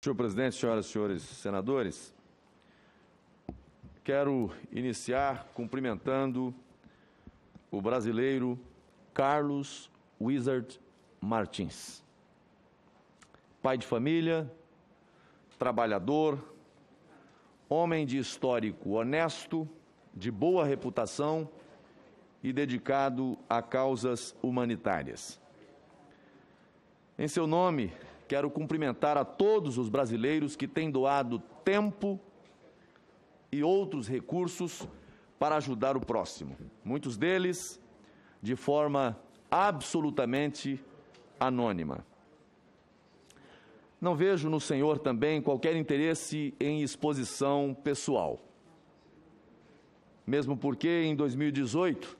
Senhor presidente, senhoras e senhores senadores, quero iniciar cumprimentando o brasileiro Carlos Wizard Martins, pai de família, trabalhador, homem de histórico honesto, de boa reputação e dedicado a causas humanitárias. Em seu nome, quero cumprimentar a todos os brasileiros que têm doado tempo e outros recursos para ajudar o próximo, muitos deles de forma absolutamente anônima. Não vejo no senhor também qualquer interesse em exposição pessoal, mesmo porque em 2018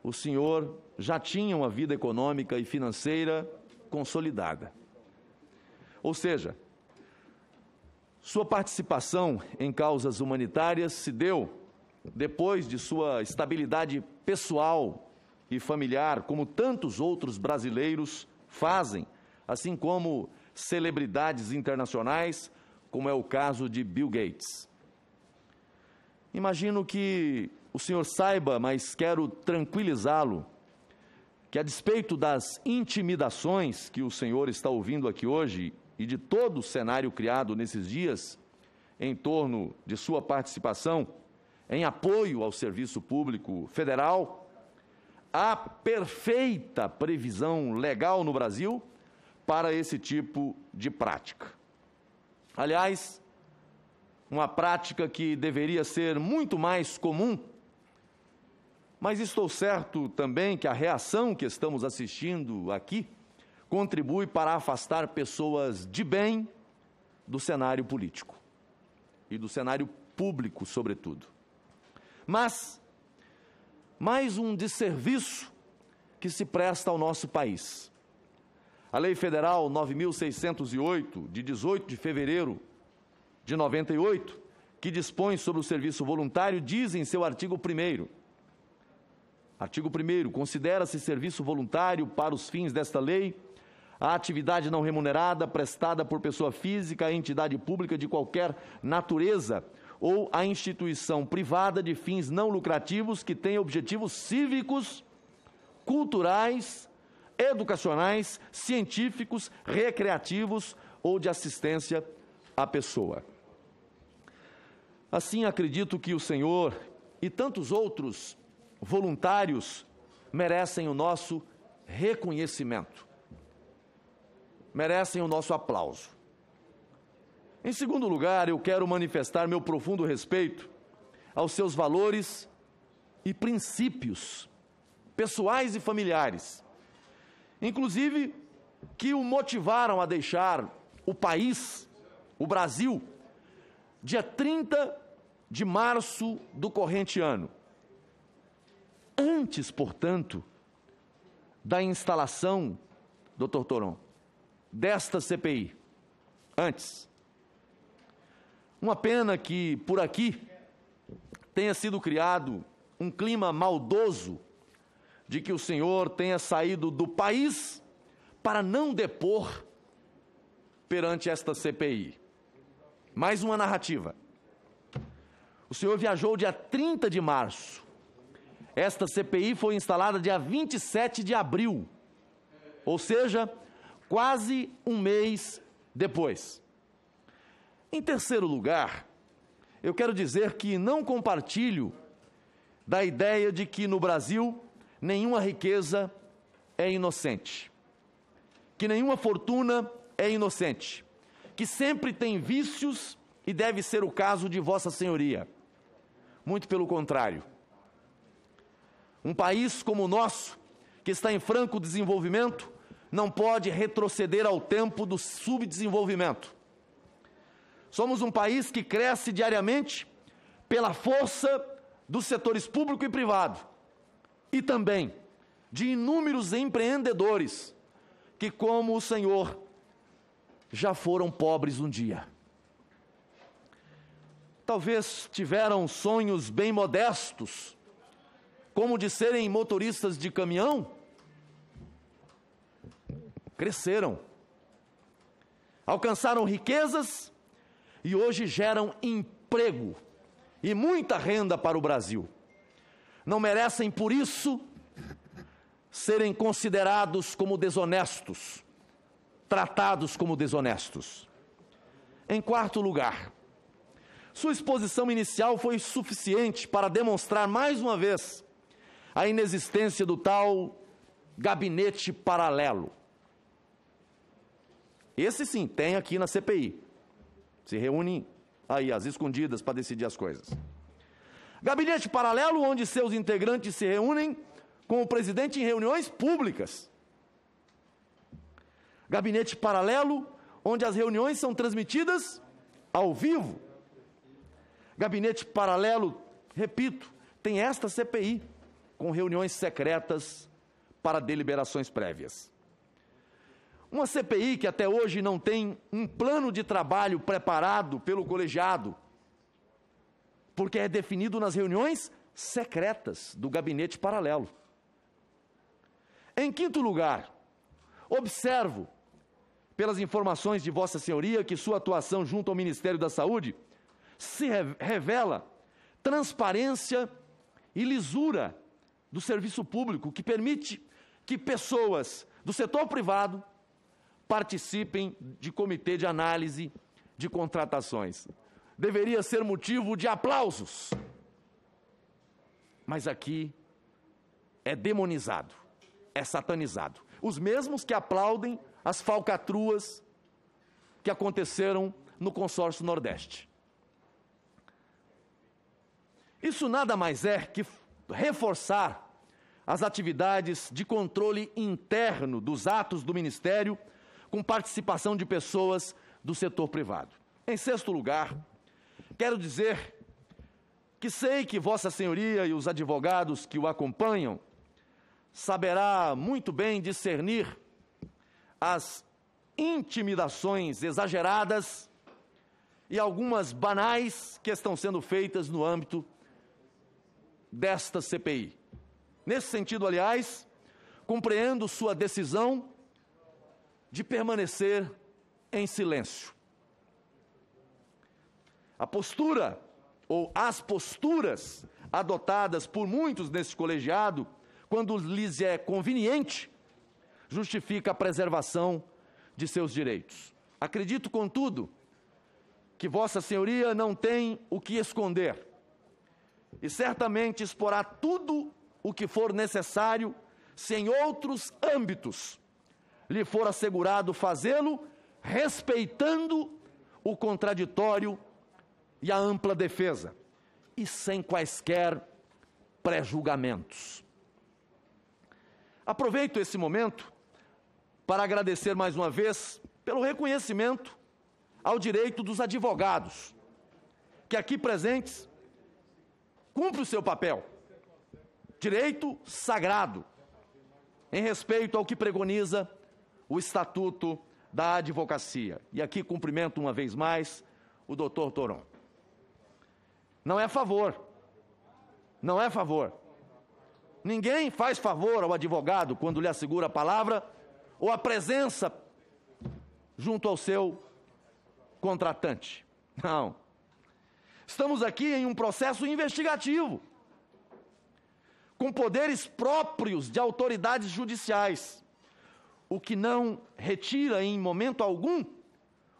o senhor já tinha uma vida econômica e financeira consolidada. Ou seja, sua participação em causas humanitárias se deu depois de sua estabilidade pessoal e familiar, como tantos outros brasileiros fazem, assim como celebridades internacionais, como é o caso de Bill Gates. Imagino que o senhor saiba, mas quero tranquilizá-lo, que a despeito das intimidações que o senhor está ouvindo aqui hoje e de todo o cenário criado nesses dias em torno de sua participação em apoio ao serviço público federal, há perfeita previsão legal no Brasil para esse tipo de prática. Aliás, uma prática que deveria ser muito mais comum, mas estou certo também que a reação que estamos assistindo aqui contribui para afastar pessoas de bem do cenário político e do cenário público, sobretudo. Mas, mais um desserviço que se presta ao nosso país. A Lei Federal 9.608, de 18 de fevereiro de 98, que dispõe sobre o serviço voluntário, diz em seu artigo 1º, considera-se serviço voluntário para os fins desta lei a atividade não remunerada prestada por pessoa física a entidade pública de qualquer natureza ou a instituição privada de fins não lucrativos que tenha objetivos cívicos, culturais, educacionais, científicos, recreativos ou de assistência à pessoa. Assim, acredito que o senhor e tantos outros voluntários merecem o nosso reconhecimento, merecem o nosso aplauso. Em segundo lugar, eu quero manifestar meu profundo respeito aos seus valores e princípios pessoais e familiares, inclusive que o motivaram a deixar o país, o Brasil, dia 30 de março do corrente ano. Antes, portanto, da instalação, Dr. Toron, desta CPI. Antes. Uma pena que, por aqui, tenha sido criado um clima maldoso de que o senhor tenha saído do país para não depor perante esta CPI. Mais uma narrativa. O senhor viajou dia 30 de março. Esta CPI foi instalada dia 27 de abril, ou seja, quase um mês depois. Em terceiro lugar, eu quero dizer que não compartilho da ideia de que no Brasil nenhuma riqueza é inocente, que nenhuma fortuna é inocente, que sempre tem vícios e deve ser o caso de Vossa Senhoria. Muito pelo contrário. Um país como o nosso, que está em franco desenvolvimento, não pode retroceder ao tempo do subdesenvolvimento. Somos um país que cresce diariamente pela força dos setores público e privado e também de inúmeros empreendedores que, como o senhor, já foram pobres um dia. Talvez tiveram sonhos bem modestos, como de serem motoristas de caminhão, cresceram. alcançaram riquezas e hoje geram emprego e muita renda para o Brasil. Não merecem, por isso, serem considerados como desonestos, tratados como desonestos. Em quarto lugar, sua exposição inicial foi suficiente para demonstrar mais uma vez a inexistência do tal gabinete paralelo. Esse sim, tem aqui na CPI. Se reúnem aí, às escondidas, para decidir as coisas. Gabinete paralelo onde seus integrantes se reúnem com o presidente em reuniões públicas. Gabinete paralelo onde as reuniões são transmitidas ao vivo. Gabinete paralelo, repito, tem esta CPI, com reuniões secretas para deliberações prévias. Uma CPI que até hoje não tem um plano de trabalho preparado pelo colegiado, porque é definido nas reuniões secretas do gabinete paralelo. Em quinto lugar, observo, pelas informações de Vossa Senhoria, que sua atuação junto ao Ministério da Saúde se revela transparência e lisura do serviço público, que permite que pessoas do setor privado participem de comitê de análise de contratações. Deveria ser motivo de aplausos. Mas aqui é demonizado, é satanizado. Os mesmos que aplaudem as falcatruas que aconteceram no consórcio Nordeste. Isso nada mais é que reforçar as atividades de controle interno dos atos do Ministério com participação de pessoas do setor privado. Em sexto lugar, quero dizer que sei que Vossa Senhoria e os advogados que o acompanham saberá muito bem discernir as intimidações exageradas e algumas banais que estão sendo feitas no âmbito desta CPI. Nesse sentido, aliás, compreendo sua decisão de permanecer em silêncio. A postura, ou as posturas adotadas por muitos nesse colegiado, quando lhes é conveniente, justifica a preservação de seus direitos. Acredito, contudo, que Vossa Senhoria não tem o que esconder e certamente exporá tudo o que for necessário, se em outros âmbitos lhe for assegurado fazê-lo, respeitando o contraditório e a ampla defesa, e sem quaisquer pré-julgamentos. Aproveito esse momento para agradecer mais uma vez pelo reconhecimento ao direito dos advogados, que aqui presentes cumpre o seu papel, direito sagrado, em respeito ao que pregoniza o Estatuto da Advocacia. E aqui cumprimento uma vez mais o doutor Toron. Não é favor, não é favor. Ninguém faz favor ao advogado quando lhe assegura a palavra ou a presença junto ao seu contratante. Não. Estamos aqui em um processo investigativo, com poderes próprios de autoridades judiciais, o que não retira em momento algum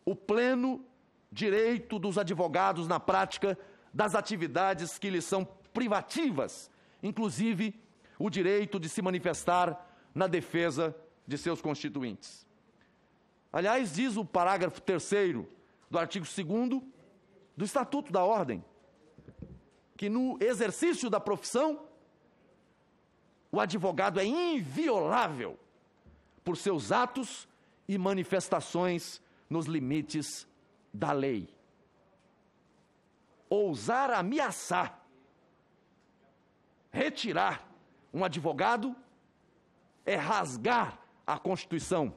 o pleno direito dos advogados na prática das atividades que lhes são privativas, inclusive o direito de se manifestar na defesa de seus constituintes. Aliás, diz o parágrafo 3º do artigo 2º do Estatuto da Ordem, que no exercício da profissão, o advogado é inviolável por seus atos e manifestações nos limites da lei. Ousar ameaçar, retirar um advogado é rasgar a Constituição,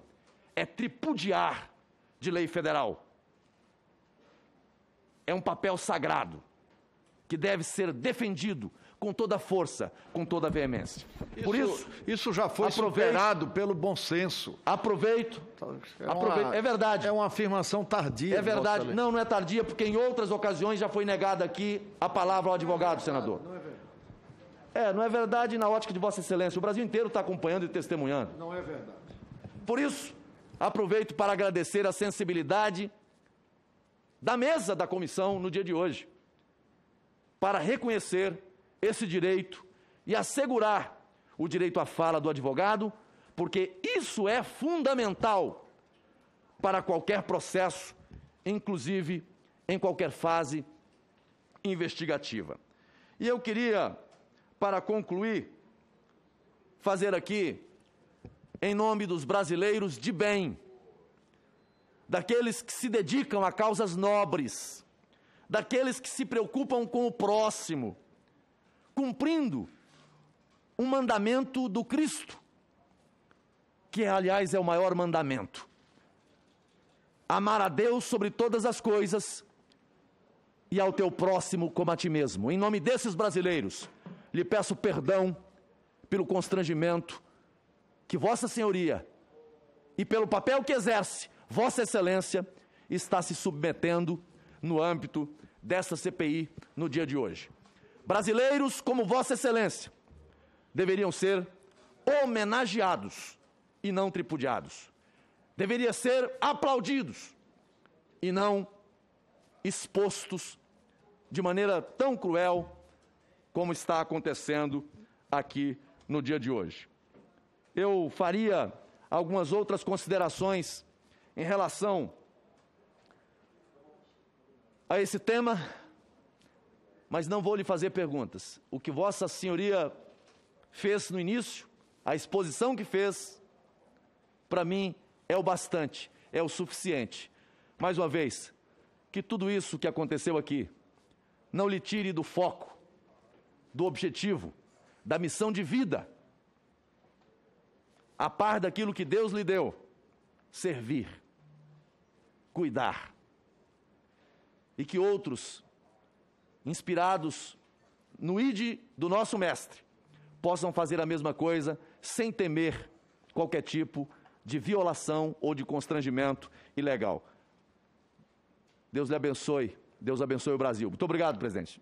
é tripudiar de lei federal. É um papel sagrado que deve ser defendido com toda a força, com toda a veemência. Por isso já foi superado pelo bom senso. Aproveito. É verdade. É uma afirmação tardia. É verdade. Não, não é tardia, porque em outras ocasiões já foi negada aqui a palavra ao advogado, senador. Não é verdade. Não é verdade na ótica de Vossa Excelência. O Brasil inteiro está acompanhando e testemunhando. Não é verdade. Por isso, aproveito para agradecer a sensibilidade da mesa da comissão no dia de hoje, para reconhecer esse direito e assegurar o direito à fala do advogado, porque isso é fundamental para qualquer processo, inclusive em qualquer fase investigativa. E eu queria, para concluir, fazer aqui, em nome dos brasileiros de bem, daqueles que se dedicam a causas nobres, daqueles que se preocupam com o próximo, cumprindo um mandamento do Cristo, que, aliás, é o maior mandamento: amar a Deus sobre todas as coisas e ao teu próximo como a ti mesmo. Em nome desses brasileiros, lhe peço perdão pelo constrangimento que Vossa Senhoria, e pelo papel que exerce Vossa Excelência, está se submetendo no âmbito desta CPI no dia de hoje. Brasileiros como Vossa Excelência deveriam ser homenageados e não tripudiados. Deveriam ser aplaudidos e não expostos de maneira tão cruel como está acontecendo aqui no dia de hoje. Eu faria algumas outras considerações em relação a esse tema, mas não vou lhe fazer perguntas. O que Vossa Senhoria fez no início, a exposição que fez, para mim é o bastante, é o suficiente. Mais uma vez, que tudo isso que aconteceu aqui não lhe tire do foco, do objetivo, da missão de vida, a par daquilo que Deus lhe deu: servir, cuidar. E que outros, inspirados no ide do nosso mestre, possam fazer a mesma coisa sem temer qualquer tipo de violação ou de constrangimento ilegal. Deus lhe abençoe. Deus abençoe o Brasil. Muito obrigado, presidente.